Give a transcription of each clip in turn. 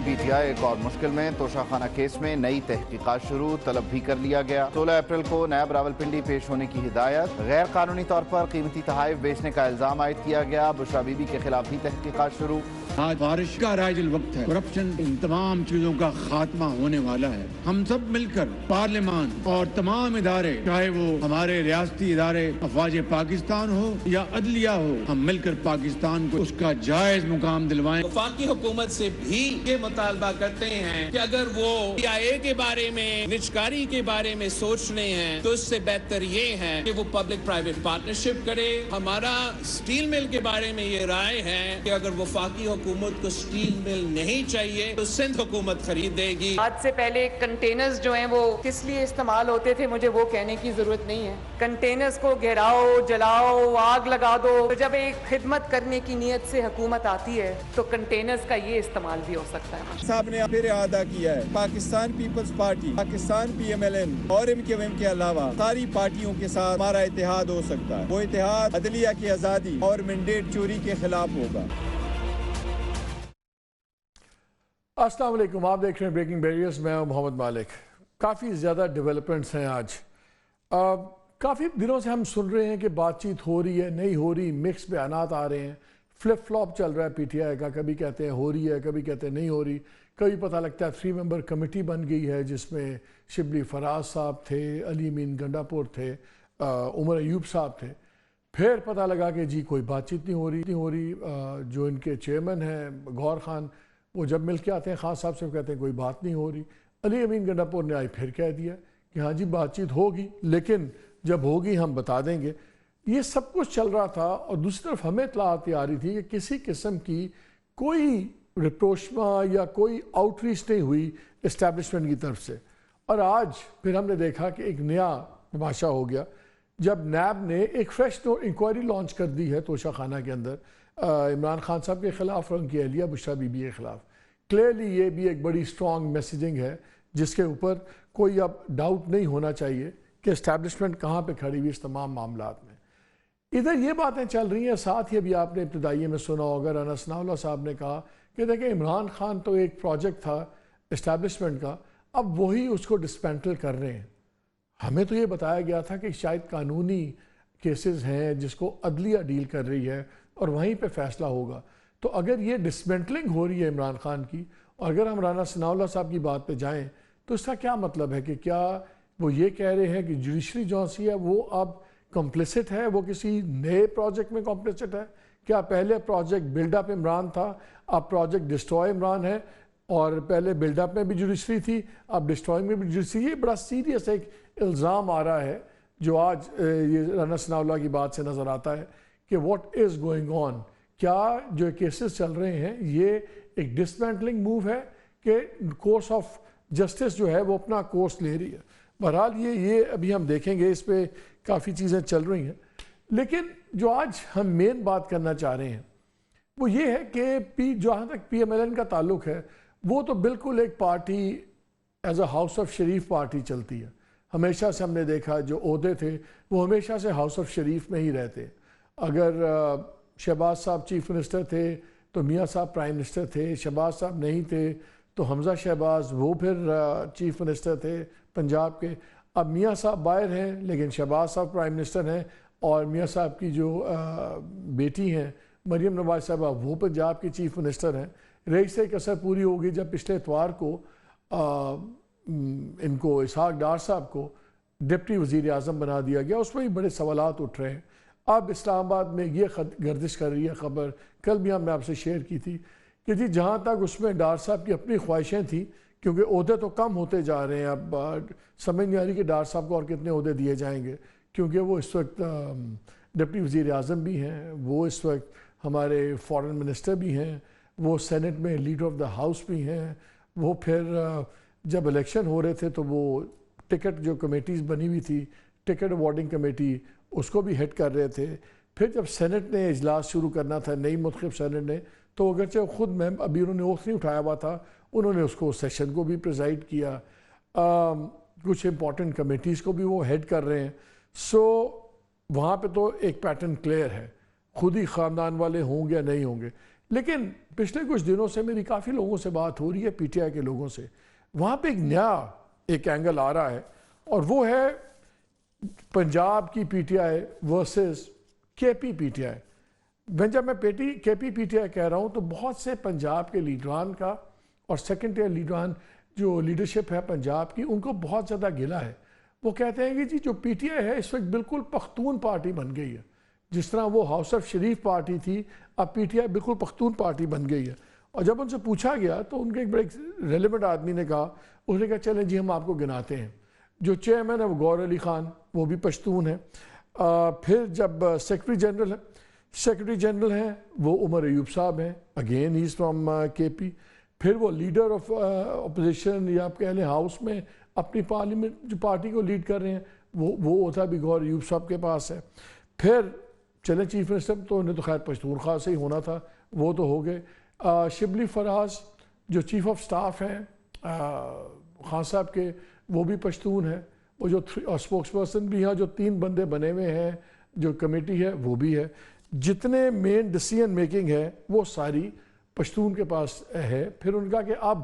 حکمرانی P T I ایک اور مشکل میں، توشہ خانہ کیس میں نئی تحقیقات شروع، طلب بھی کر لیا گیا۔ 16 اپریل کو نیب راولپنڈی پیش ہونے کی ہدایت۔ غیر قانونی طور پر قیمتی تحائف بیچنے کا الزام عائد کیا گیا، بشرا بی بی کے خلاف بھی تحقیقات شروع۔ آج بارش کا رائج الوقت ہے، کرپشن ان تمام چیزوں کا خاتمہ ہونے والا ہے۔ ہم سب مل کر پارلیمان اور تمام ادارے، چاہے وہ ہمارے ریاستی ادارے افواج پاکستان ہو یا عدلیہ ہو، ہم مل کر پاکستان کو اس کا جائز مقام دلوائیں۔ وفاقی حکومت سے بھی یہ مطالبہ کرتے ہیں کہ اگر وہ پی آئی اے کے بارے میں، نجکاری کے بارے میں سوچ رہے ہیں تو اس سے بہتر یہ ہے کہ وہ پبلک پرائیویٹ پارٹنرشپ کرے۔ ہمارا سٹیل مل کے بارے میں یہ رائے ہے کہ اگر وفاقی حکومت کو سٹیل مل نہیں چاہیے تو سندھ حکومت خرید دے گی۔ آج سے پہلے کنٹینرز جو ہیں وہ کس لیے استعمال ہوتے تھے مجھے وہ کہنے کی ضرورت نہیں ہے۔ کنٹینرز کو گھراؤ، جلاؤ، آگ لگا دو، تو جب ایک خدمت کرنے کی نیت سے حکومت آتی ہے تو کنٹینرز کا یہ استعمال بھی ہو سکتا ہے۔ صاحب نے پھر اعادہ کیا ہے، Pakistan Peoples Party, Pakistan P M L N اور ایم کیو ایم کے علاوہ ساری پارٹیوں کے ساتھ ہمارا اتحاد ہو سکتا ہے۔ وہ اتحاد عدلیہ کی آزادی اور مینڈیٹ چوری کے خلاف ہوگا۔ السلام علیکم، آپ دیکھ رہے ہیں بریکنگ بیریئرز، میں ہوں محمد مالک۔ کافی زیادہ ڈیولپمنٹس ہیں آج۔ کافی دنوں سے ہم سن رہے ہیں کہ بات چیت ہو رہی ہے، نہیں ہو رہی، مکس بیانات آ رہے ہیں، فلپ فلاپ چل رہا ہے پی ٹی آئی کا، کبھی کہتے ہیں ہو رہی ہے، کبھی کہتے ہیں نہیں ہو رہی، کبھی پتہ لگتا ہے 3 ممبر کمیٹی بن گئی ہے جس میں شبلی فراز صاحب تھے، علی امین گنڈا پور تھے، عمر ایوب صاحب تھے۔ پھر پتہ لگا کہ جی کوئی بات چیت نہیں ہو رہی۔ جو ان کے چیئرمین ہیں غور خان، وہ جب مل کے آتے ہیں خان صاحب سے کہتے ہیں کوئی بات نہیں ہو رہی۔ علی امین گنڈا پور نے آئی پھر کہہ دیا کہ ہاں جی بات چیت ہوگی، لیکن جب ہوگی ہم بتا دیں گے۔ یہ سب کچھ چل رہا تھا اور دوسری طرف ہمیں اطلاعات آ رہی تھی کہ کسی قسم کی کوئی رپروشما یا کوئی آؤٹ ریچ نہیں ہوئی اسٹیبلشمنٹ کی طرف سے۔ اور آج پھر ہم نے دیکھا کہ ایک نیا تماشا ہو گیا جب نیب نے ایک فریش انکوائری لانچ کر دی ہے توشہ خانہ کے اندر عمران خان صاحب کے خلاف اور ان کی اہلیہ بشرا بی بی کے خلاف۔ کلیئرلی یہ بھی ایک بڑی سٹرانگ میسیجنگ ہے جس کے اوپر کوئی اب ڈاؤٹ نہیں ہونا چاہیے کہ اسٹیبلشمنٹ کہاں پہ کھڑی ہوئی اس تمام معاملات میں۔ ادھر یہ باتیں چل رہی ہیں، ساتھ ہی ابھی آپ نے ابتدائیے میں سنا ہوگا رانا ثناء اللہ صاحب نے کہا کہ دیکھیں عمران خان تو ایک پروجیکٹ تھا اسٹیبلشمنٹ کا، اب وہی اس کو ڈسپینٹل کر رہے ہیں۔ ہمیں تو یہ بتایا گیا تھا کہ شاید قانونی کیسز ہیں جس کو عدلیہ ڈیل کر رہی ہے اور وہیں پہ فیصلہ ہوگا۔ تو اگر یہ ڈسمنٹلنگ ہو رہی ہے عمران خان کی، اور اگر ہم رانا ثناء اللہ صاحب کی بات پہ جائیں تو اس کا کیا مطلب ہے کہ کیا وہ یہ کہہ رہے ہیں کہ جوڈیشری جو سی ہے وہ اب کمپلیسٹ ہے، وہ کسی نئے پروجیکٹ میں کمپلیسٹ ہے؟ کیا پہلے پروجیکٹ بلڈ اپ عمران تھا، اب پروجیکٹ ڈسٹروائے عمران ہے، اور پہلے بلڈ اپ میں بھی جوڈیشری تھی، اب ڈسٹروائنگ میں بھی جوڈیشری؟ یہ بڑا سیریس ایک الزام آ رہا ہے جو آج یہ رانا ثناء اللہ کی بات سے نظر آتا ہے کہ واٹ از گوئنگ آن۔ کیا جو کیسز چل رہے ہیں یہ ایک ڈسمینٹلنگ موو ہے کہ کورس آف جسٹس جو ہے وہ اپنا کورس لے رہی ہے؟ بہرحال یہ ابھی ہم دیکھیں گے، اس پہ کافی چیزیں چل رہی ہیں۔ لیکن جو آج ہم مین بات کرنا چاہ رہے ہیں وہ یہ ہے کہ جہاں تک پی ایم ایل این کا تعلق ہے وہ تو بالکل ایک party as a house of Sharif party چلتی ہے۔ ہمیشہ سے ہم نے دیکھا جو عہدے تھے وہ ہمیشہ سے ہاؤس آف شریف میں ہی رہتے۔ اگر شہباز صاحب چیف منسٹر تھے تو میاں صاحب پرائم منسٹر تھے، شہباز صاحب نہیں تھے تو حمزہ شہباز وہ پھر چیف منسٹر تھے پنجاب کے۔ اب میاں صاحب باہر ہیں لیکن شہباز صاحب پرائم منسٹر ہیں، اور میاں صاحب کی جو بیٹی ہیں مریم نواز صاحبہ وہ پنجاب کی چیف منسٹر ہیں۔ رئیس کثر پوری ہوگی جب پچھلے اتوار کو ان کو اسحاق ڈار صاحب کو ڈپٹی وزیر اعظم بنا دیا گیا، اس میں ہی بڑے سوالات اٹھ رہے ہیں۔ اب اسلام آباد میں یہ گردش کر رہی ہے خبر، کل بھی ہم نے آپ سے شیئر کی تھی کہ جی جہاں تک اس میں ڈار صاحب کی اپنی خواہشیں تھیں، کیونکہ عہدے تو کم ہوتے جا رہے ہیں، اب سمجھ نہیں آ رہی کہ ڈار صاحب کو اور کتنے عہدے دیے جائیں گے، کیونکہ وہ اس وقت ڈپٹی وزیر اعظم بھی ہیں، وہ اس وقت ہمارے فارن منسٹر بھی ہیں، وہ سینٹ میں لیڈر آف دا ہاؤس بھی ہیں، وہ پھر جب الیکشن ہو رہے تھے تو وہ ٹکٹ جو کمیٹیز بنی ہوئی تھی، ٹکٹ اوارڈنگ کمیٹی، اس کو بھی ہیڈ کر رہے تھے۔ پھر جب سینٹ نے اجلاس شروع کرنا تھا، نئی منتخب سینٹ نے، تو اگرچہ خود ابھی انہوں نے اوتھ نہیں اٹھایا ہوا تھا، انہوں نے اس کو سیشن کو بھی پریزائڈ کیا، کچھ امپورٹنٹ کمیٹیز کو بھی وہ ہیڈ کر رہے ہیں۔ سو وہاں پہ تو ایک پیٹرن کلیئر ہے، خود ہی خاندان والے ہوں گے یا نہیں ہوں گے۔ لیکن پچھلے کچھ دنوں سے میری کافی لوگوں سے بات ہو رہی ہے، پی ٹی آئی کے لوگوں سے، وہاں پہ ایک اینگل آ رہا ہے، اور وہ ہے پنجاب کی پی ٹی آئی ورسز کے پی پی ٹی آئی۔ جب میں کے پی پی ٹی آئی کہہ رہا ہوں تو بہت سے پنجاب کے لیڈران کا اور سیکنڈ ٹیئر لیڈران جو لیڈرشپ ہے پنجاب کی، ان کو بہت زیادہ گلا ہے۔ وہ کہتے ہیں کہ جی جو پی ٹی آئی ہے اس وقت بالکل پختون پارٹی بن گئی ہے، جس طرح وہ ہاؤس آف شریف پارٹی تھی، اب پی ٹی آئی بالکل پختون پارٹی بن گئی ہے۔ اور جب ان سے پوچھا گیا تو ان کے ایک بڑے ریلیونٹ آدمی نے کہا، اس نے کہا چلیں جی ہم آپ کو گناتے ہیں، جو چیئرمین ہے وہ گور علی خان، وہ بھی پشتون ہے، پھر جب سیکرٹری جنرل ہیں وہ عمر ایوب صاحب ہیں، اگین ہی از فرام کے پی، پھر وہ لیڈر آف اپوزیشن یا آپ کہہ لیں ہاؤس میں اپنی پارلیمنٹ جو پارٹی کو لیڈ کر رہے ہیں وہ ہوتا بھی گور ایوب صاحب کے پاس ہے، پھر چلیں چیف منسٹر تو انہیں تو خیر پشتونخوا سے ہی ہونا تھا، وہ تو ہو گئے، شبلی فراز جو چیف آف سٹاف ہیں خان صاحب کے، وہ بھی پشتون ہے، وہ جو اسپوکس پرسن بھی ہیں جو 3 بندے بنے ہوئے ہیں، جو کمیٹی ہے وہ بھی ہے، جتنے مین ڈیسیژن میکنگ ہے وہ ساری پشتون کے پاس ہے۔ پھر ان کا کہ اب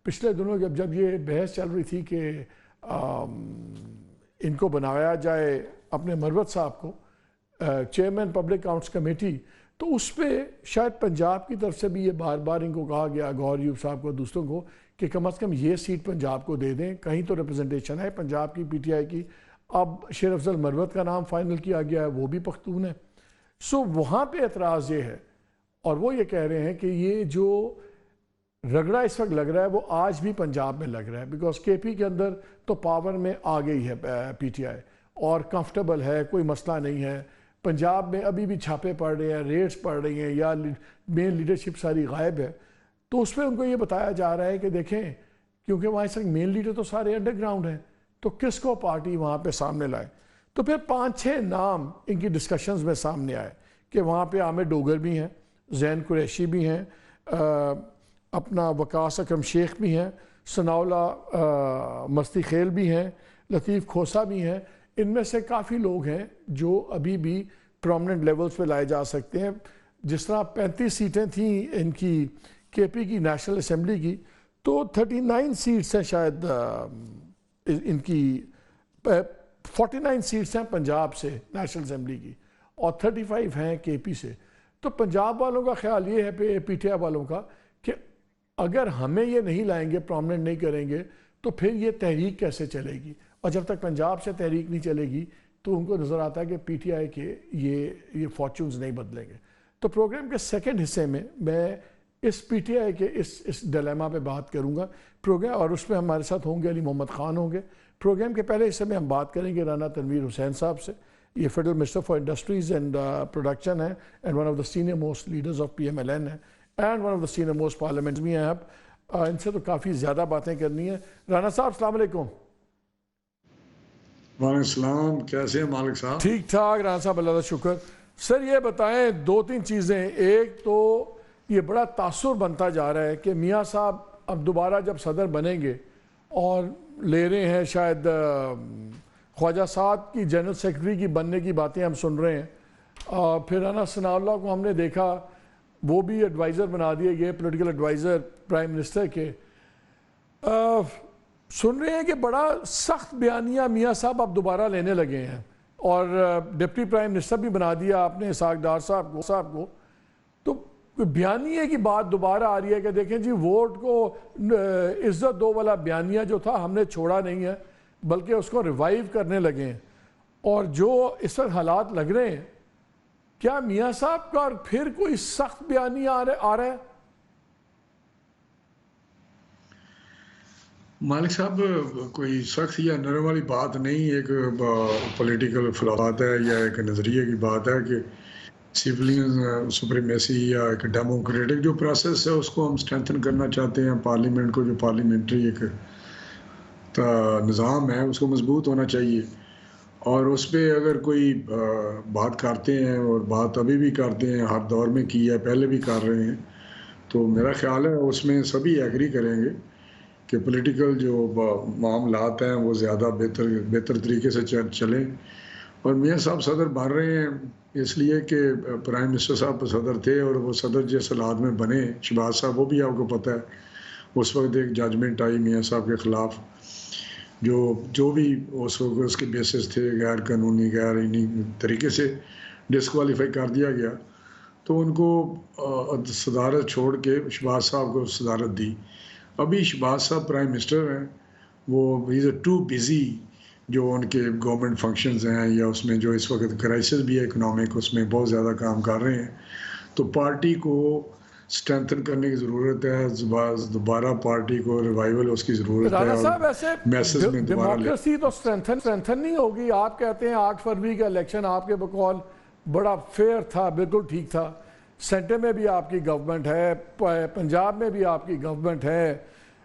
پچھلے دنوں جب یہ بحث چل رہی تھی کہ ان کو بنایا جائے اپنے مروت صاحب کو چیئرمین پبلک اکاؤنٹس کمیٹی، تو اس پہ شاید پنجاب کی طرف سے بھی یہ بار بار ان کو کہا گیا، گور ایوب صاحب کو، دوسروں کو، کہ کم از کم یہ سیٹ پنجاب کو دے دیں، کہیں تو ریپرزنٹیشن ہے پنجاب کی پی ٹی آئی کی۔ اب شیر افضل مروت کا نام فائنل کیا گیا ہے، وہ بھی پختون ہے۔ سو وہاں پہ اعتراض یہ ہے، اور وہ یہ کہہ رہے ہیں کہ یہ جو رگڑا اس وقت لگ رہا ہے وہ آج بھی پنجاب میں لگ رہا ہے، بیکاز کے پی کے اندر تو پاور میں آ گئی ہے پی ٹی آئی اور کمفرٹیبل ہے، کوئی مسئلہ نہیں ہے۔ پنجاب میں ابھی بھی چھاپے پڑ رہے ہیں، ریڈز پڑ رہی ہیں، یا مین لیڈرشپ ساری غائب ہے، تو اس پہ ان کو یہ بتایا جا رہا ہے کہ دیکھیں کیونکہ وہاں اس وقت مین لیڈر تو سارے انڈر گراؤنڈ ہیں، تو کس کو پارٹی وہاں پہ سامنے لائے۔ تو پھر 5-6 نام ان کی ڈسکشنز میں سامنے آئے کہ وہاں پہ عامر ڈوگر بھی ہیں، زین قریشی بھی ہیں، اپنا وقاص اکرم شیخ بھی ہیں، ثناءاللہ مستی خیل بھی ہیں، لطیف کھوسا بھی ہیں، ان میں سے کافی لوگ ہیں جو ابھی بھی پرومننٹ لیولز پہ لائے جا سکتے ہیں۔ جس طرح 35 سیٹیں تھیں ان کی کے پی کی نیشنل اسمبلی کی، تو 39 سیٹس ہیں شاید ان کی، 49 سیٹس ہیں پنجاب سے نیشنل اسمبلی کی، اور 35 ہیں کے پی سے۔ تو پنجاب والوں کا خیال یہ ہے، پی ٹی آئی والوں کا، کہ اگر ہمیں یہ نہیں لائیں گے، پرومننٹ نہیں کریں گے، تو پھر یہ تحریک کیسے چلے گی؟ اور جب تک پنجاب سے تحریک نہیں چلے گی تو ان کو نظر آتا ہے کہ پی ٹی آئی کے یہ فارچونز نہیں بدلیں گے۔ تو پروگرام کے سیکنڈ حصے میں میں اس پی ٹی آئی کے اس ڈیلیما پہ بات کروں گا پروگرام، اور اس میں ہمارے ساتھ ہوں گے علی محمد خان ہوں گے۔ پروگرام کے پہلے حصے میں ہم بات کریں گے رانا تنویر حسین صاحب سے، یہ federal minister for industries and production ہے، and one of the senior most leaders of P M L N ہے، and one of the senior most parliament بھی ہیں۔ اب ان سے تو کافی زیادہ باتیں کرنی ہیں۔ رانا صاحب السلام علیکم۔ وعلیکم السلام، کیسے ہیں مالک صاحب؟ ٹھیک ٹھاک رانا صاحب، اللہ کا شکر۔ سر یہ بتائیں 2-3 چیزیں، ایک تو یہ بڑا تاثر بنتا جا رہا ہے کہ میاں صاحب اب دوبارہ جب صدر بنیں گے اور لے رہے ہیں، شاید خواجہ سعد کی جنرل سیکرٹری کی بننے کی باتیں ہم سن رہے ہیں، پھر رانا ثناءاللہ کو ہم نے دیکھا وہ بھی ایڈوائزر بنا دیے گئے، پولیٹیکل ایڈوائزر پرائم منسٹر کے۔ سن رہے ہیں کہ بڑا سخت بیانیہ میاں صاحب اب دوبارہ لینے لگے ہیں، اور ڈپٹی پرائم منسٹر بھی بنا دیا آپ نے اسحاق ڈار صاحب کو۔ تو بیانیے کی بات دوبارہ آ رہی ہے کہ دیکھیں جی ووٹ کو عزت دو والا بیانیہ جو تھا ہم نے چھوڑا نہیں ہے، بلکہ اس کو ریوائیو کرنے لگے ہیں۔ اور جو اس وقت حالات لگ رہے ہیں، کیا میاں صاحب کا پھر کوئی سخت بیانیہ آ رہا ہے؟ مالک صاحب کوئی سخت یا نرم والی بات نہیں، ایک پولیٹیکل فلسفہ ہے یا ایک نظریے کی بات ہے کہ سویلین سپریمیسی یا ایک ڈیموکریٹک جو پروسیس ہے اس کو ہم اسٹرینتھن کرنا چاہتے ہیں، پارلیمنٹ کو جو پارلیمنٹری ایک نظام ہے اس کو مضبوط ہونا چاہیے، اور اس پہ اگر کوئی بات کرتے ہیں اور بات ابھی بھی کرتے ہیں، ہر دور میں کی ہے، پہلے بھی کر رہے ہیں، تو میرا خیال ہے اس میں سبھی ایگری کریں گے کہ پولیٹیکل جو معاملات ہیں وہ زیادہ بہتر طریقے سے چلیں، اور میاں صاحب صدر بن رہے ہیں اس لیے کہ پرائم منسٹر صاحب صدر تھے، اور وہ صدر جس حالات میں بنے، شہباز صاحب وہ بھی آپ کو پتہ ہے اس وقت ایک ججمنٹ آئی میاں صاحب کے خلاف، جو بھی اس وقت اس کے بیسس تھے غیر قانونی غیر طریقے سے ڈسکوالیفائی کر دیا گیا، تو ان کو صدارت چھوڑ کے شہباز صاحب کو صدارت دی۔ ابھی شہباز صاحب پرائم منسٹر ہیں، وہ از اے ٹو بزی، جو ان کے گورنمنٹ فنکشنز ہیں یا اس میں جو اس وقت کرائسس بھی ہے اکنامک، اس میں بہت زیادہ کام کر رہے ہیں، تو پارٹی کو اسٹرینتھن کرنے کی ضرورت ہے، دوبارہ پارٹی کو ریوائول اس کی ضرورت ہے، رانا صاحب اور ایسے میسز میں دوبارہ ڈیموکریسی تو اسٹرینتھن نہیں ہوگی۔ آپ کہتے ہیں 8 فروری کا الیکشن آپ کے بقول بڑا فیئر تھا، بالکل ٹھیک تھا، سینٹر میں بھی آپ کی گورنمنٹ ہے، پنجاب میں بھی آپ کی گورنمنٹ ہے،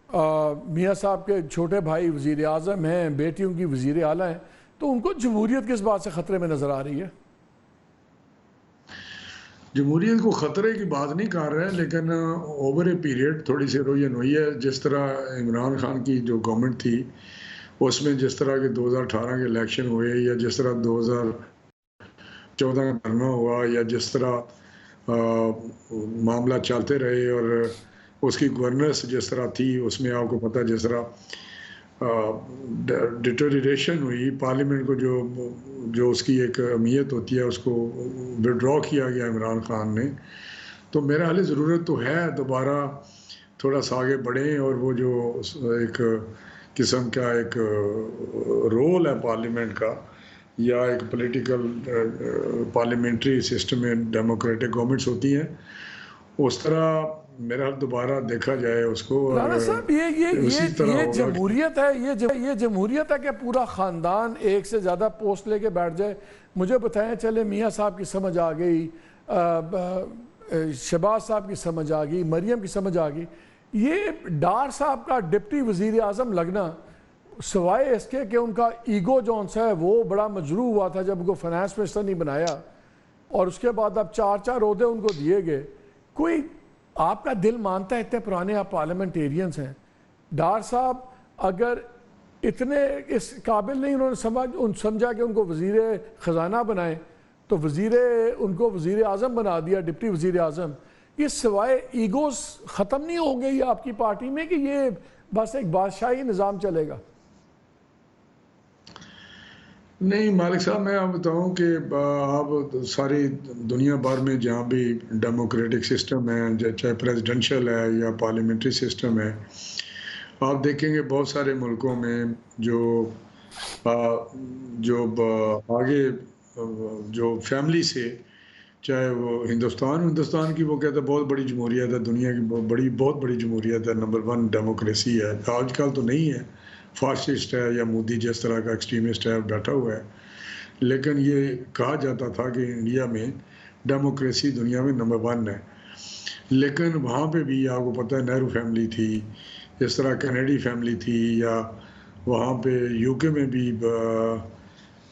میاں صاحب کے چھوٹے بھائی وزیر اعظم ہیں، بیٹیوں کی وزیر اعلیٰ ہیں، تو ان کو جمہوریت کس بات سے خطرے میں نظر آ رہی ہے؟ جمہوریت کو خطرے کی بات نہیں کر رہے ہیں، لیکن اوور اے پیریڈ تھوڑی سی روین ہوئی ہے۔ جس طرح عمران خان کی جو گورنمنٹ تھی اس میں جس طرح کے 2018 کے الیکشن ہوئے، یا جس طرح 2014 کا دھرنا ہوا، یا جس طرح معاملہ چلتے رہے، اور اس کی گورننس جس طرح تھی، اس میں آپ کو پتہ جس طرح ڈیٹوریشن ہوئی، پارلیمنٹ کو جو اس کی ایک اہمیت ہوتی ہے اس کو وڈرا کیا گیا عمران خان نے، تو میرا حال ضرورت تو ہے دوبارہ تھوڑا سا آگے بڑھیں، اور وہ جو ایک قسم کا ایک رول ہے پارلیمنٹ کا، یا ایک پولیٹیکل پارلیمنٹری سسٹم میں ڈیموکریٹک گورنمنٹس ہوتی ہیں، اس طرح میرا دوبارہ دیکھا جائے اس کو۔ رانا صاحب یہ جمہوریت ہے، یہ جمہوریت ہے کہ پورا خاندان ایک سے زیادہ پوسٹ لے کے بیٹھ جائے؟ مجھے بتائیں، چلے میاں صاحب کی سمجھ آ گئی، شہباز صاحب کی سمجھ آ گئی، مریم کی سمجھ آ گئی، یہ ڈار صاحب کا ڈپٹی وزیر اعظم لگنا، سوائے اس کے کہ ان کا ایگو جونس ہے وہ بڑا مجروح ہوا تھا جب ان کو فائنانس منسٹر نہیں بنایا، اور اس کے بعد اب 4 عہدے ان کو دیے گئے، کوئی آپ کا دل مانتا ہے؟ اتنے پرانے آپ پارلیمنٹیرینز ہیں، ڈار صاحب اگر اتنے اس قابل نہیں انہوں نے سمجھا کہ ان کو وزیر خزانہ بنائیں، تو ان کو وزیر اعظم بنا دیا، ڈپٹی وزیر اعظم، یہ سوائے ایگوز ختم نہیں ہوں گے یہ آپ کی پارٹی میں، کہ یہ بس ایک بادشاہی نظام چلے گا؟ نہیں مالک صاحب، میں آپ بتاؤں کہ آپ ساری دنیا بھر میں جہاں بھی ڈیموکریٹک سسٹم ہے، چاہے پریزیڈنشل ہے یا پارلیمنٹری سسٹم ہے، آپ دیکھیں گے بہت سارے ملکوں میں جو آگے جو فیملی سے، چاہے وہ ہندوستان کی وہ کہتے ہیں بہت بڑی جمہوریت ہے، دنیا کی بہت بڑی جمہوریت ہے، نمبر 1 ڈیموکریسی ہے، آج کل تو نہیں ہے، فاسسٹ ہے یا مودی جس طرح کا ایکسٹریمسٹ ہے بیٹھا ہوا ہے، لیکن یہ کہا جاتا تھا کہ انڈیا میں ڈیموکریسی دنیا میں نمبر 1 ہے، لیکن وہاں پہ بھی آپ کو پتہ ہے نہرو فیملی تھی، اس طرح کینیڈی فیملی تھی، یا وہاں پہ یو کے میں بھی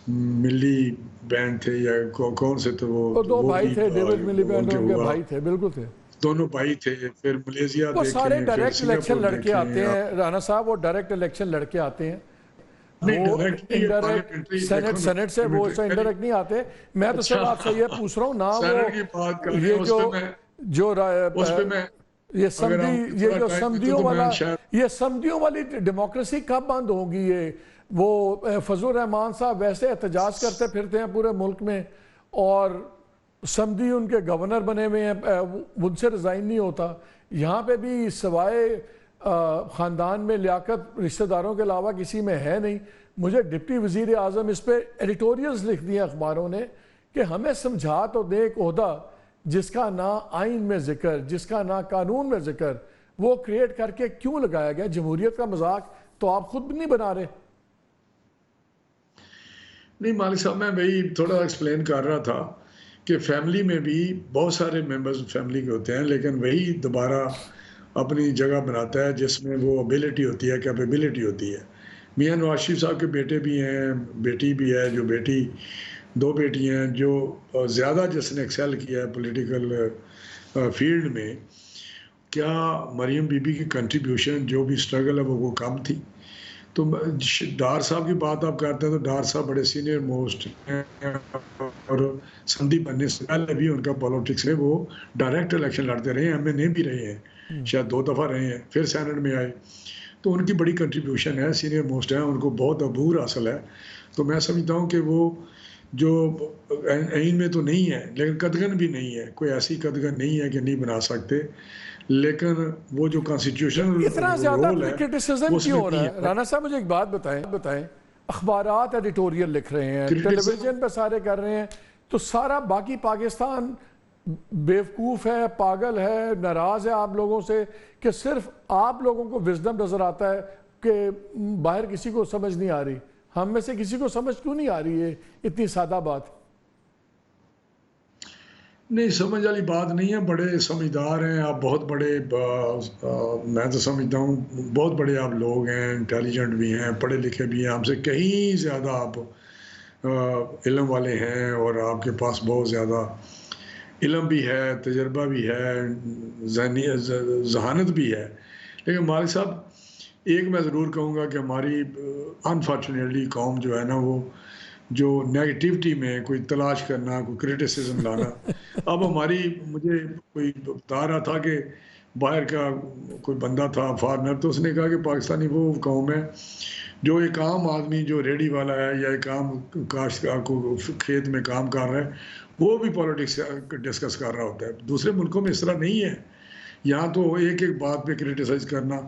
ملی بینڈ تھے، یا کون سے تھے وہ 2 بھائی تھے، ڈیوڈ ملی بینڈ ان کے بھائی تھے، بالکل تھے، دونوں بھائی تھے، پھر ملیزیا وہ دیکھیں، سارے پھر ڈائریکٹ الیکشن سنگاپور لڑکے آتے دیکھیں۔ ہیں رانا صاحب، وہ ڈائریکٹ الیکشن لڑکے آتے ہیں، وہ انڈائریکٹ سینٹ سے وہ انڈائریکٹ نہیں آتے۔ میں تو صرف آپ سے یہ پوچھ رہا ہوں نا، وہ یہ جو یہ سمدھیوں والی ڈیموکریسی کب بند ہوگی؟ یہ وہ فضل الرحمان صاحب ویسے احتجاج کرتے پھرتے ہیں پورے ملک میں، اور سمدھی ان کے گورنر بنے ہوئے ہیں، ان سے ریزائن نہیں ہوتا۔ یہاں پہ بھی سوائے خاندان میں لیاقت رشتہ داروں کے علاوہ کسی میں ہے نہیں۔ مجھے ڈپٹی وزیر اعظم اس پہ ایڈیٹوریلز لکھ دیے اخباروں نے کہ ہمیں سمجھا تو دے ایک عہدہ جس کا نہ آئین میں ذکر، جس کا نہ قانون میں ذکر، وہ کریٹ کر کے کیوں لگایا گیا؟ جمہوریت کا مذاق تو آپ خود بھی نہیں بنا رہے۔ نہیں مالک صاحب، میں وہی تھوڑا ایکسپلین کر رہا تھا کہ فیملی میں بھی بہت سارے ممبرز فیملی کے ہوتے ہیں، لیکن وہی دوبارہ اپنی جگہ بناتا ہے جس میں وہ ابیلٹی ہوتی ہے، کیپیبلٹی ہوتی ہے۔ میاں نواز شریف صاحب کے بیٹے بھی ہیں، بیٹی بھی ہے، جو بیٹی 2 بیٹی ہیں، جو زیادہ جس نے ایکسیل کیا ہے پولیٹیکل فیلڈ میں۔ کیا مریم بی بی کی کنٹریبیوشن جو بھی سٹرگل ہے وہ کم تھی؟ تو ڈار صاحب کی بات آپ کرتے ہیں تو ڈار صاحب بڑے سینئر موسٹ ہیں اور سندھی بننے سے پہلے بھی ان کا پالیٹکس میں وہ ڈائریکٹ الیکشن لڑتے رہے ہیں, MNA بھی رہے ہیں, شاید 2 دفعہ رہے ہیں, پھر سینٹ میں آئے. تو ان کی بڑی کنٹریبیوشن ہے, سینئر موسٹ ہیں, ان کو بہت عبور حاصل ہے. تو میں سمجھتا ہوں کہ وہ جو عین میں تو نہیں ہے لیکن قدغن بھی نہیں ہے, کوئی ایسی قدغن نہیں ہے کہ نہیں بنا سکتے, لیکن وہ جو کانسٹیٹیوشن اتنا زیادہ کرٹیسزم کیوں ہو رہا ہے؟ رانا صاحب مجھے ایک بات بتائیں, اخبارات ایڈیٹوریل لکھ رہے ہیں, ٹیلی ویژن پہ سارے کر رہے ہیں, تو سارا باقی پاکستان بیوقوف ہے, پاگل ہے, ناراض ہے آپ لوگوں سے کہ صرف آپ لوگوں کو وزڈم نظر آتا ہے کہ باہر کسی کو سمجھ نہیں آ رہی؟ ہم میں سے کسی کو سمجھ کیوں نہیں آ رہی ہے اتنی سادہ بات؟ نہیں, سمجھ والی بات نہیں ہے, بڑے سمجھدار ہیں آپ, بہت بڑے, میں تو سمجھتا ہوں بہت بڑے آپ لوگ ہیں, انٹیلیجنٹ بھی ہیں, پڑھے لکھے بھی ہیں, ہم سے کہیں زیادہ آپ علم والے ہیں, اور آپ کے پاس بہت زیادہ علم بھی ہے, تجربہ بھی ہے, ذہانت بھی ہے. لیکن مالک صاحب ایک میں ضرور کہوں گا کہ ہماری انفارچونیٹلی قوم جو ہے نا, وہ جو نیگیٹیوٹی میں کوئی تلاش کرنا, کوئی کرٹیسزم لانا, اب ہماری, مجھے کوئی بتا رہا تھا کہ باہر کا کوئی بندہ تھا فارنر, تو اس نے کہا کہ پاکستانی وہ قوم ہے جو ایک عام آدمی جو ریڈی والا ہے یا ایک عام کاشتکار کو کھیت میں کام کر رہا ہے وہ بھی پالیٹکس ڈسکس کر رہا ہوتا ہے. دوسرے ملکوں میں اس طرح نہیں ہے, یہاں تو ایک ایک بات پہ کرٹیسائز کرنا,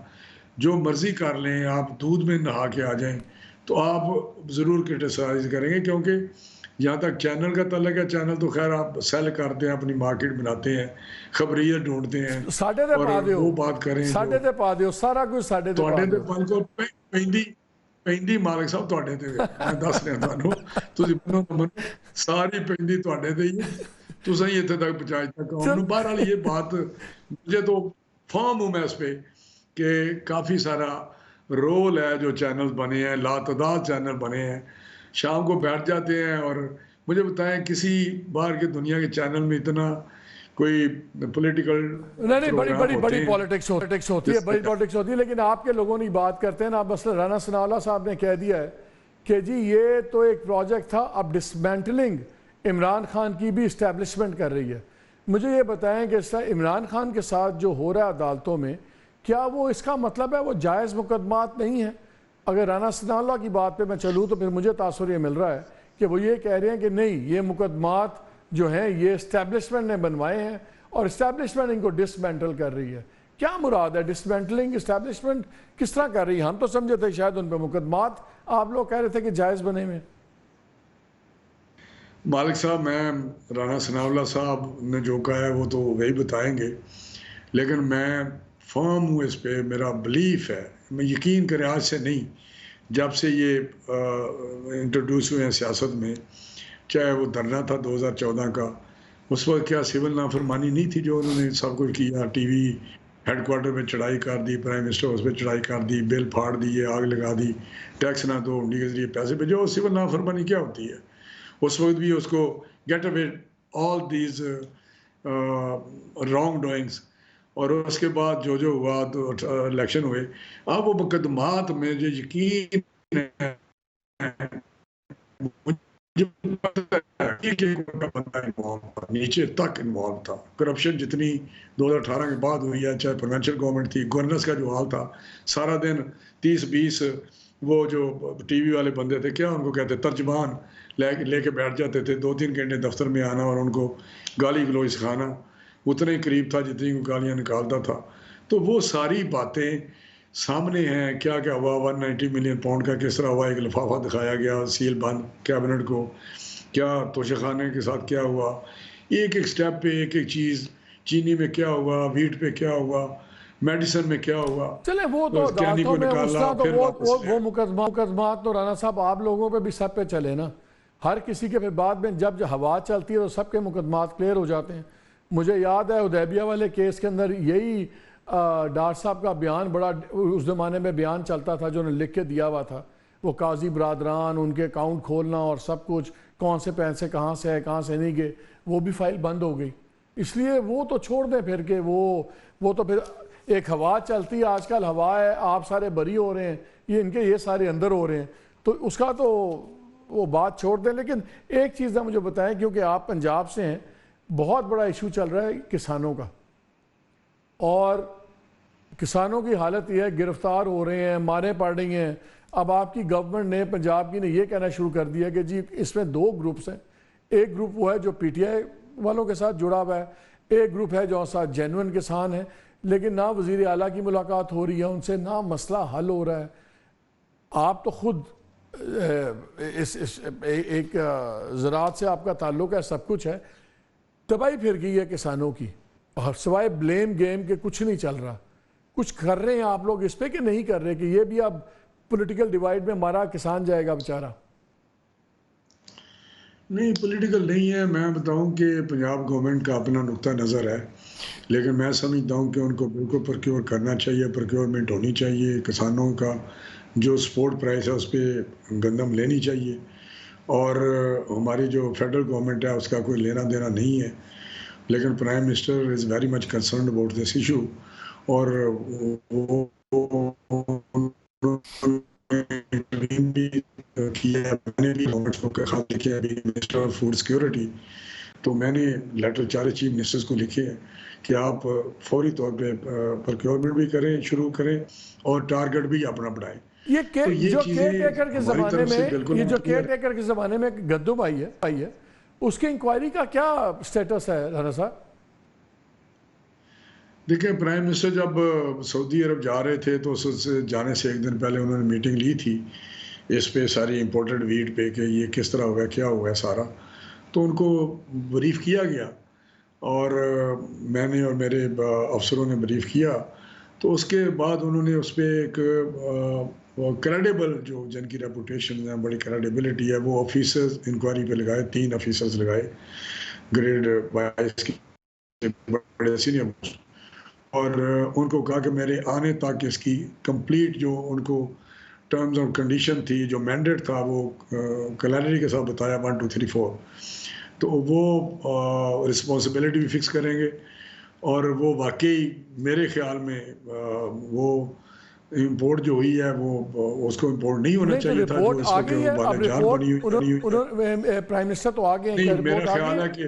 جو مرضی کر لیں, آپ دودھ میں نہا کے آ جائیں تو آپ ضرور کرٹیسائز کریں گے, کیونکہ جہاں تک چینل کا تعلق ہے, چینل تو خیر آپ سیل کرتے ہیں, اپنی مارکیٹ بناتے ہیں, خبریت ڈھونڈتے ہیں, اور وہ بات کریں سارا کچھ ساڈے تے پا دیو. پیندی مالک صاحب تواڈے تے میں دس رہا تانوں, تسی منو نہ منو, ساری پیندی تواڈے تے ہی, تساں ہی ایتھے تک پہنچائی تک قوم. بہرحال یہ بات مجھے تو فہم ہوں میں اس پہ کہ کافی سارا رول ہے, جو چینل بنے ہیں, لاتعداد چینل بنے ہیں, شام کو بیٹھ جاتے ہیں, اور مجھے بتائیں کسی باہر کے دنیا کے چینل میں اتنا کوئی پولیٹیکل نہیں بڑی پالیٹکس ہوتی ہے, لیکن آپ کے لوگوں نے بات کرتے ہیں نا, مثلا رانا ثناء اللہ صاحب نے کہہ دیا ہے کہ جی یہ تو ایک پروجیکٹ تھا, اب ڈسمینٹلنگ عمران خان کی بھی اسٹیبلشمنٹ کر رہی ہے. مجھے یہ بتائیں کہ اس طرح عمران خان کے ساتھ جو ہو رہا ہے عدالتوں میں, کیا وہ اس کا مطلب ہے وہ جائز مقدمات نہیں ہیں؟ اگر رانا ثناء اللہ کی بات پہ میں چلوں تو پھر مجھے تاثر یہ مل رہا ہے کہ وہ یہ کہہ رہے ہیں کہ نہیں, یہ مقدمات جو ہیں یہ اسٹیبلشمنٹ نے بنوائے ہیں اور اسٹیبلشمنٹ ان کو ڈسمینٹل کر رہی ہے. کیا مراد ہے ڈسمینٹلنگ؟ اسٹیبلشمنٹ کس طرح کر رہی ہے؟ ہم تو سمجھے تھے شاید ان پہ مقدمات آپ لوگ کہہ رہے تھے کہ جائز بنے ہوئے. مالک صاحب, میں رانا ثناء اللہ صاحب نے جو کہا ہے وہ تو وہی بتائیں گے, لیکن میں فرم ہوں اس پہ, میرا بلیف ہے, میں یقین کریں آج سے نہیں, جب سے یہ انٹروڈیوس ہوئے ہیں سیاست میں, چاہے وہ دھرنا تھا 2014 کا, اس وقت کیا سول نافرمانی نہیں تھی جو انہوں نے سب کچھ کیا, ٹی وی ہیڈ کوارٹر پہ چڑھائی کر دی, پرائم منسٹر ہاؤس پہ چڑھائی کر دی, بل پھاڑ دی, آگ لگا دی, ٹیکس نہ دو, انڈی کے ذریعے پیسے بھیجو. سول نافرمانی کیا ہوتی ہے؟ اس وقت بھی اس کو get away all these wrong doings, اور اس کے بعد جو ہوا تو الیکشن ہوئے. اب وہ مقدمات میں جو یقین نیچے تک انوالو تھا, کرپشن جتنی 2018 کے بعد ہوئی ہے, چاہے پروونشل گورنمنٹ تھی, گورننس کا جو حال تھا, سارا دن 30-20 وہ جو ٹی وی والے بندے تھے, کیا ان کو کہتے, ترجمان لے کے بیٹھ جاتے تھے, 2-3 گھنٹے دفتر میں آنا اور ان کو گالی گلوچ سکھانا, اتنے ہی قریب تھا جتنی کو گالیاں نکالتا تھا. تو وہ ساری باتیں سامنے ہیں. کیا کیا ہوا, 190 ملین پاؤنڈ کا کس طرح ہوا, ایک لفافہ دکھایا گیا سیل بند کیبنٹ کو, کیا توشہ خانے کے ساتھ کیا ہوا, ایک ایک سٹیپ پہ ایک ایک چیز, چینی میں کیا ہوا, ویٹ پہ کیا ہوا, میڈیسن میں کیا ہوا. چلیں وہ تو عدالتوں میں وہ مقدمات تو رانا صاحب آپ لوگوں پہ بھی سب پہ چلے نا, ہر کسی کے پھر بعد میں جب ہوا چلتی ہے تو سب کے مقدمات کلیئر ہو جاتے ہیں. مجھے یاد ہے حدیبیہ والے کیس کے اندر یہی ڈار صاحب کا بیان بڑا اس زمانے میں بیان چلتا تھا جو انہوں نے لکھ کے دیا ہوا تھا, وہ قاضی برادران, ان کے اکاؤنٹ کھولنا اور سب کچھ, کون سے پیسے کہاں سے ہے کہاں سے نہیں گئے, وہ بھی فائل بند ہو گئی. اس لیے وہ تو چھوڑ دیں پھر کہ وہ تو پھر ایک ہوا چلتی ہے, آج کل ہوا ہے, آپ سارے بری ہو رہے ہیں یہ ان کے یہ سارے اندر ہو رہے ہیں، تو اس کا تو وہ بات چھوڑ دیں. لیکن ایک چیز مجھے بتائیں، کیونکہ آپ پنجاب سے ہیں، بہت بڑا ایشو چل رہا ہے کسانوں کا، اور کسانوں کی حالت یہ ہے گرفتار ہو رہے ہیں، مارے پڑ رہی ہیں. اب آپ کی گورنمنٹ نے، پنجاب کی نے یہ کہنا شروع کر دیا کہ جی اس میں 2 گروپس ہیں. ایک گروپ وہ ہے جو پی ٹی آئی والوں کے ساتھ جڑا ہوا ہے، ایک گروپ ہے جو ساتھ جینوئن کسان ہیں. لیکن نہ وزیر اعلیٰ کی ملاقات ہو رہی ہے ان سے، نہ مسئلہ حل ہو رہا ہے. آپ تو خود ایک زراعت سے آپ کا تعلق ہے، سب کچھ ہے. تباہی پھر گئی ہے کسانوں کی، اور سوائے بلیم گیم کے کچھ نہیں چل رہا. کچھ کر رہے ہیں آپ لوگ اس پہ کہ نہیں کر رہے، کہ یہ بھی اب پولیٹیکل ڈیوائیڈ میں مارا کسان جائے گا بیچارہ؟ نہیں، پولیٹیکل نہیں ہے. میں بتاؤں کہ پنجاب گورنمنٹ کا اپنا نقطہ نظر ہے، لیکن میں سمجھتا ہوں کہ ان کو بالکل پرکیور کرنا چاہیے، پرکیورمنٹ ہونی چاہیے. کسانوں کا جو سپورٹ پرائس ہے اس پہ گندم لینی چاہیے، اور ہماری جو فیڈرل گورنمنٹ ہے اس کا کوئی لینا دینا نہیں ہے. لیکن prime minister is very much concerned about this issue, اور وہ بھی کیا ہے. میں نے بھی گورنمنٹ کو خط لکھے ابھی منسٹر آف فوڈ سیکورٹی، تو میں نے لیٹر 4 چیف منسٹرز کو لکھے ہیں کہ آپ فوری طور پہ پروکیورمنٹ بھی کریں، شروع کریں، اور ٹارگٹ بھی اپنا بڑھائیں. یہ جو کیئر ٹیکر کے زمانے میں، یہ جو کیئر ٹیکر کے زمانے میں گدو بھائی ہے، اس کی انکوائری کا کیا سٹیٹس ہے رانا صاحب؟ دیکھیں، پرائم منسٹر جب سعودی عرب جا رہے تھے تو اس سے جانے سے 1 دن پہلے انہوں نے میٹنگ لی تھی اس پہ، ساری امپورٹڈ ویٹ پہ، کہ یہ کس طرح ہوا، کیا ہوا ہے سارا. تو ان کو بریف کیا گیا، اور میں نے اور میرے افسروں نے بریف کیا. تو اس کے بعد انہوں نے اس پہ ایک کریڈیبل، جو جن کی ریپوٹیشن ہے، بڑی کریڈیبلٹی ہے، وہ آفیسرز انکوائری پہ لگائے. 3 آفیسرز لگائے، گریڈ 22 کے بڑے سینئر پوسٹ، اور ان کو کہا کہ میرے آنے تک اس کی کمپلیٹ جو ان کو ٹرمز اور کنڈیشن تھی، جو مینڈیٹ تھا، وہ کلیرٹی کے ساتھ بتایا 1 2 3 4. تو وہ رسپانسبلٹی بھی فکس کریں گے، اور وہ واقعی میرے خیال میں وہ امپورٹ جو ہوئی ہے وہ اس کو امپورٹ نہیں ہونا چاہیے تھا. جو اس وقت پرائم منسٹر تو آ گئے ہیں. میرا خیال ہے کہ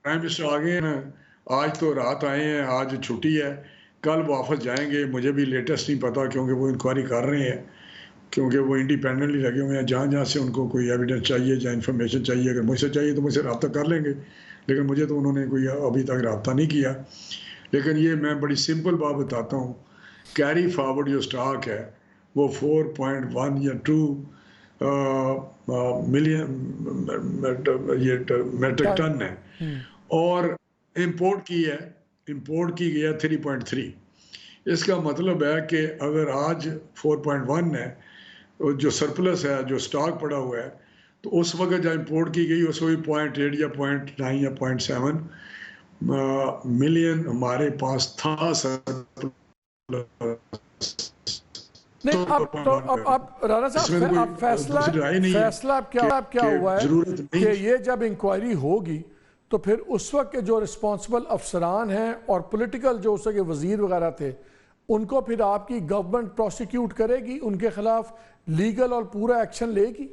پرائم منسٹر آ گئے ہیں. آج تو رات آئے ہیں، آج چھٹی ہے، کل واپس جائیں گے. مجھے بھی لیٹسٹ نہیں پتا، کیونکہ وہ انکوائری کر رہے ہیں، کیونکہ وہ انڈیپینڈنٹلی لگے ہوئے ہیں. جہاں سے ان کو کوئی ایویڈنس چاہیے یا انفارمیشن چاہیے، اگر مجھ سے چاہیے تو مجھ سے رابطہ کر لیں گے، لیکن مجھے تو انہوں نے کوئی ابھی تک رابطہ نہیں کیا. لیکن یہ میں بڑی سمپل بات بتاتا ہوں، کیری فارورڈ جو سٹاک ہے وہ 4.1 یا 2 ملین میٹرک ٹن ہے، اور امپورٹ کی گئی ہے 3.3. اس کا مطلب ہے کہ اگر آج 4.1 ہے، جو سرپلس ہے، جو سٹاک پڑا ہوا ہے، تو اس وقت جب امپورٹ کی گئی اس وقت 0.8 یا 0.9 یا 0.7 ملین ہمارے پاس تھا. نہیں، اب رانا صاحب، اب فیصلہ کیا ہوا ہے کہ یہ جب انکوائری ہوگی تو پھر اس وقت کے جو رسپانسبل افسران ہیں اور پولیٹیکل جو اس کے وزیر وغیرہ تھے، ان کو پھر آپ کی گورنمنٹ پروسیکیوٹ کرے گی، ان کے خلاف لیگل اور پورا ایکشن لے گی؟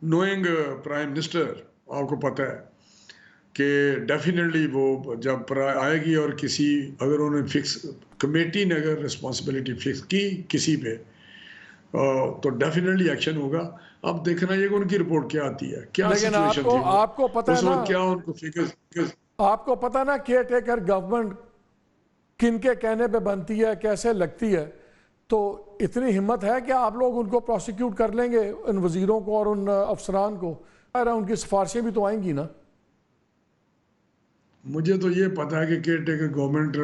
نوئنگ پرائم منسٹر، آپ کو پتہ ہے کہ ڈیفینیٹلی وہ جب آئے گی، اور کسی اگر انہوں نے فکس کمیٹی نے اگر رسپانسبلٹی فکس کی کسی پہ، تو ڈیفینیٹلی ایکشن ہوگا. اب دیکھنا یہ کہ ان کی رپورٹ کیا آتی ہے، کیا سچویشن تھی، آپ کو پتہ ہے نا، کیا ان کو فکر، آپ کو پتہ نا کیئر ٹیکر گورنمنٹ کن کے کہنے پہ بنتی ہے، کیسے لگتی ہے. تو اتنی ہمت ہے کہ آپ لوگ ان کو پروسیکیوٹ کر لیں گے، ان وزیروں کو اور ان افسران کو؟ ان کی سفارشیں بھی تو آئیں گی نا. مجھے تو یہ پتا ہے کہ کیئر ٹیکر گورنمنٹ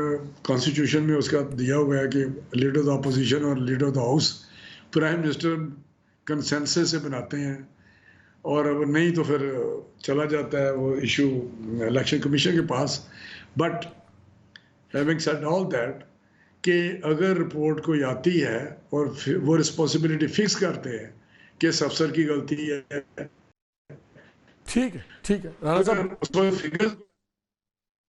کانسٹیٹیوشن میں اس کا دیا ہوا ہے کہ لیڈر آف دا اپوزیشن اور leader of the house prime minister consensus سے بناتے ہیں، اور اگر نہیں تو پھر چلا جاتا ہے وہ ایشو الیکشن کمیشن کے پاس. But having said all that, کہ اگر رپورٹ کوئی آتی ہے اور وہ رسپانسبلٹی فکس کرتے ہیں کہ اس افسر کی غلطی ہے، ٹھیک ہے رانا صاحب.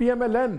PMLN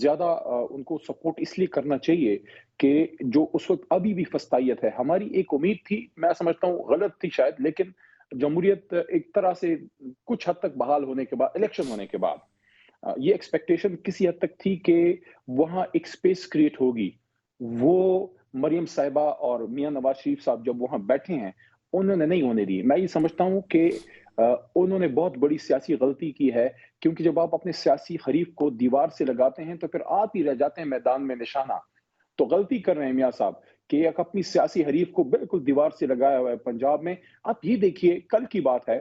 زیادہ ان کو سپورٹ اس لیے کرنا چاہیے کہ جو اس وقت ابھی بھی فسطائیت ہے. ہماری ایک امید تھی, میں سمجھتا ہوں غلط تھی شاید, لیکن جمہوریت ایک طرح سے کچھ حد تک بحال ہونے کے بعد, الیکشن ہونے کے بعد, یہ ایکسپیکٹیشن کسی حد تک تھی کہ وہاں ایک سپیس کریٹ ہوگی. وہ مریم صاحبہ اور میاں نواز شریف صاحب جب وہاں بیٹھے ہیں انہوں نے نہیں ہونے دی. میں یہ سمجھتا ہوں کہ انہوں نے بہت بڑی سیاسی غلطی کی ہے, کیونکہ جب آپ اپنے سیاسی حریف کو دیوار سے لگاتے ہیں تو پھر آپ ہی رہ جاتے ہیں میدان میں نشانہ. تو غلطی کر رہے ہیں میاں صاحب کہ ایک اپنی سیاسی حریف کو بالکل دیوار سے لگایا ہوا ہے پنجاب میں. آپ یہ دیکھیے, کل کی بات ہے,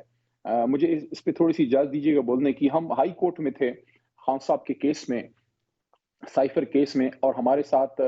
مجھے اس پہ تھوڑی سی اجازت دیجیے گا بولنے کی. ہم ہائی کورٹ میں تھے خان صاحب کے کیس میں, سائفر کیس میں, اور ہمارے ساتھ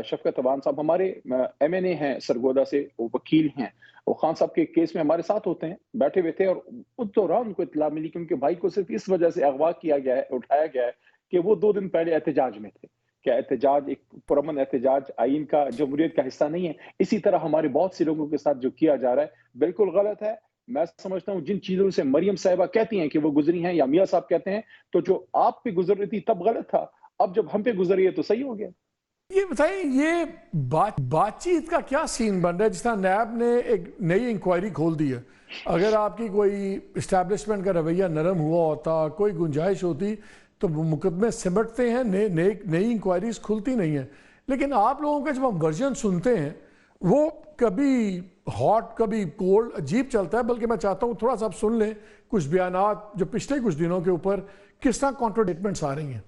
شفقت عوان صاحب ہمارے ایم این اے ہیں سرگودا سے, وہ وکیل ہیں, وہ خان صاحب کے کیس میں ہمارے ساتھ ہوتے ہیں, بیٹھے ہوئے تھے. اور اس دوران ان کو اطلاع ملی کہ ان کے بھائی کو صرف اس وجہ سے اغوا کیا گیا ہے, اٹھایا گیا ہے کہ وہ 2 دن پہلے احتجاج میں تھے. کیا احتجاج, ایک پرامن احتجاج آئین کا, جمہوریت کا حصہ نہیں ہے؟ اسی طرح ہمارے بہت سے لوگوں کے ساتھ جو کیا جا رہا ہے بالکل غلط ہے. میں سمجھتا ہوں جن چیزوں سے مریم صاحبہ کہتی ہیں کہ وہ گزری ہیں, یا میاں صاحب کہتے ہیں, تو جو آپ پہ گزر رہی تھی تب غلط تھا, اب جب ہم پہ گزر رہی ہے تو صحیح ہو گیا. یہ بتائیں, یہ بات چیت کا کیا سین بن رہا ہے؟ جس طرح نیب نے ایک نئی انکوائری کھول دی ہے, اگر آپ کی کوئی اسٹیبلشمنٹ کا رویہ نرم ہوا ہوتا, کوئی گنجائش ہوتی, تو مقدمے سمٹتے ہیں, نئی انکوائریز کھلتی نہیں ہیں. لیکن آپ لوگوں کے جب ہم ورژن سنتے ہیں وہ کبھی ہاٹ کبھی کولڈ, عجیب چلتا ہے. بلکہ میں چاہتا ہوں تھوڑا سا آپ سن لیں کچھ بیانات جو پچھلے کچھ دنوں کے اوپر کس طرح کانٹراڈکٹمنٹس آ رہی ہیں.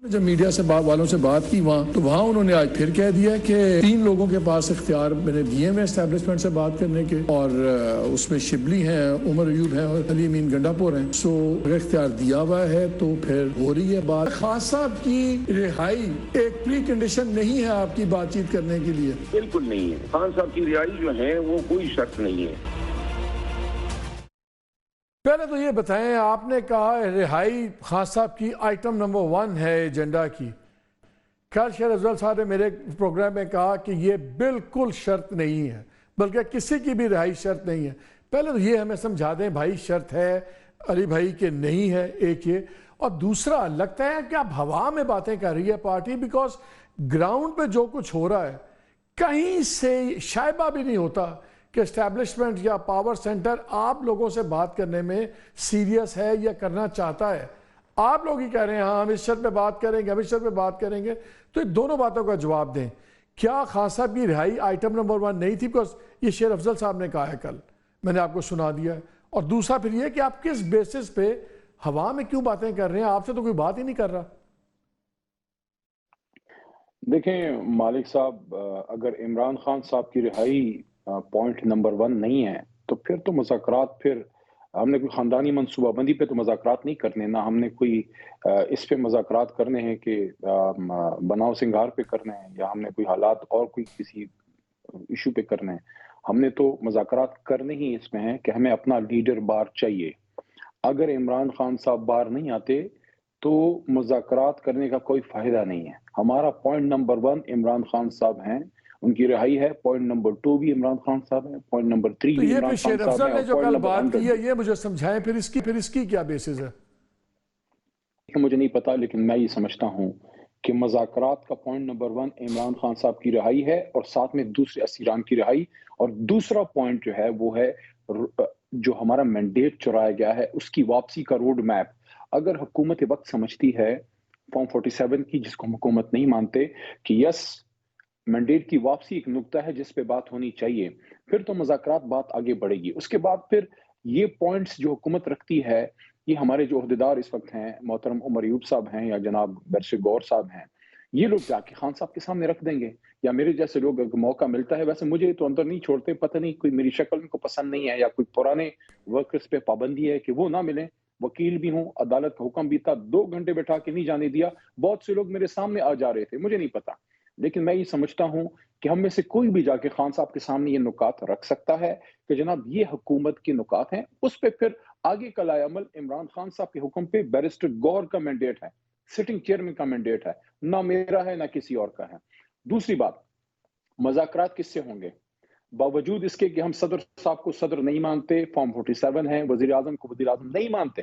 جب میڈیا سے والوں سے بات کی وہاں, تو وہاں انہوں نے آج پھر کہہ دیا کہ 3 لوگوں کے پاس اختیار میں نے دیے ہیں اسٹیبلشمنٹ سے بات کرنے کے, اور اس میں شبلی ہیں, عمر ایوب ہیں, اور علی امین گنڈاپور ہیں. سو اختیار دیا ہوا ہے تو پھر ہو رہی ہے بات. خان صاحب کی رہائی ایک پری کنڈیشن نہیں ہے آپ کی بات چیت کرنے کے لیے؟ بالکل نہیں ہے. خان صاحب کی رہائی جو ہے وہ کوئی شرط نہیں ہے. پہلے تو یہ بتائیں, آپ نے کہا رہائی خان صاحب کی آئٹم نمبر 1 ہے ایجنڈا کی. کل شیر افضل صاحب نے میرے پروگرام میں کہا کہ یہ بالکل شرط نہیں ہے, بلکہ کسی کی بھی رہائی شرط نہیں ہے. پہلے تو یہ ہمیں سمجھا دیں بھائی شرط ہے علی بھائی کہ نہیں ہے, ایک یہ. اور دوسرا, لگتا ہے کہ اب ہوا میں باتیں کر رہی ہے پارٹی, بیکاز گراؤنڈ پہ جو کچھ ہو رہا ہے کہیں سے شائبہ بھی نہیں ہوتا کہ اسٹیبلشمنٹ یا پاور سینٹر آپ لوگوں سے بات کرنے میں سیریس ہے یا کرنا چاہتا ہے. آپ لوگ ہی کہہ رہے ہیں ہاں ہم اس شرط پہ بات کریں گے, ہم اس شرط پہ بات کریں گے. تو یہ دونوں باتوں کا جواب دیں. کیا خان صاحب کی رہائی آئٹم نمبر 1 نہیں تھی؟ بیکاز یہ شیر افضل صاحب نے کہا ہے, کل میں نے آپ کو سنا دیا ہے. اور دوسرا پھر یہ کہ آپ کس بیسس پہ ہوا میں کیوں باتیں کر رہے ہیں؟ آپ سے تو کوئی بات ہی نہیں کر رہا. دیکھیں مالک صاحب, اگر عمران خان صاحب کی رہائی پوائنٹ نمبر 1 نہیں ہے تو پھر تو مذاکرات, پھر ہم نے کوئی خاندانی منصوبہ بندی پہ تو مذاکرات نہیں کرنے, نہ ہم نے کوئی اس پہ مذاکرات کرنے ہیں کہ بناؤ سنگار پہ کرنے ہیں, یا ہم نے کوئی حالات اور کوئی کسی ایشو پہ کرنے ہیں. ہم نے تو مذاکرات کرنے ہی اس میں ہیں کہ ہمیں اپنا لیڈر بار چاہیے. اگر عمران خان صاحب بار نہیں آتے تو مذاکرات کرنے کا کوئی فائدہ نہیں ہے. ہمارا پوائنٹ نمبر 1 عمران خان صاحب ہیں, ان کی رہائی ہے. پوائنٹ نمبر 2 بھی عمران خان صاحب ہیں, پوائنٹ نمبر 3 بھی عمران خان صاحب ہیں. نے جو کل بات کی ہے یہ مجھے سمجھائیں, پھر اس کی کیا بیسس ہے؟ مجھے نہیں پتا, لیکن میں یہ سمجھتا ہوں کہ مذاکرات کا پوائنٹ نمبر 1 عمران خان صاحب کی رہائی ہے, اور ساتھ میں دوسرے اسیران کی رہائی. اور دوسرا پوائنٹ جو ہے وہ ہے جو ہمارا مینڈیٹ چرایا گیا ہے اس کی واپسی کا روڈ میپ. اگر حکومت وقت سمجھتی ہے فارم 47 کی, جس کو حکومت نہیں مانتے, کہ یس مینڈیٹ کی واپسی ایک نقطہ ہے جس پہ بات ہونی چاہیے, پھر تو مذاکرات بات آگے بڑھے گی. اس کے بعد پھر یہ پوائنٹس جو حکومت رکھتی ہے, یہ ہمارے جو عہدیدار اس وقت ہیں, محترم عمر ایوب صاحب ہیں یا جناب برش گور صاحب ہیں, یہ لوگ جا کے خان صاحب کے سامنے رکھ دیں گے, یا میرے جیسے لوگ اگر موقع ملتا ہے. ویسے مجھے تو اندر نہیں چھوڑتے, پتہ نہیں کوئی میری شکل ان کو پسند نہیں ہے, یا کوئی پرانے ورکرز پہ پابندی ہے کہ وہ نہ ملیں. وکیل بھی ہوں, عدالت کا حکم بھی تھا, 2 گھنٹے بیٹھا کے نہیں جانے دیا. بہت سے لوگ میرے سامنے آ جا رہے تھے, مجھے نہیں پتا. لیکن میں یہ سمجھتا ہوں کہ ہم میں سے کوئی بھی جا کے خان صاحب کے سامنے یہ نکات رکھ سکتا ہے کہ جناب یہ حکومت کے نکات ہیں. اس پہ پھر آگے کا لائے عمل عمران خان صاحب کے حکم پہ بیرسٹر گور کا مینڈیٹ ہے, سٹنگ چیئرمین کا مینڈیٹ ہے, نہ میرا ہے نہ کسی اور کا ہے. دوسری بات, مذاکرات کس سے ہوں گے؟ باوجود اس کے کہ ہم صدر صاحب کو صدر نہیں مانتے, فارم 47 ہیں, وزیر اعظم کو وزیر اعظم نہیں مانتے,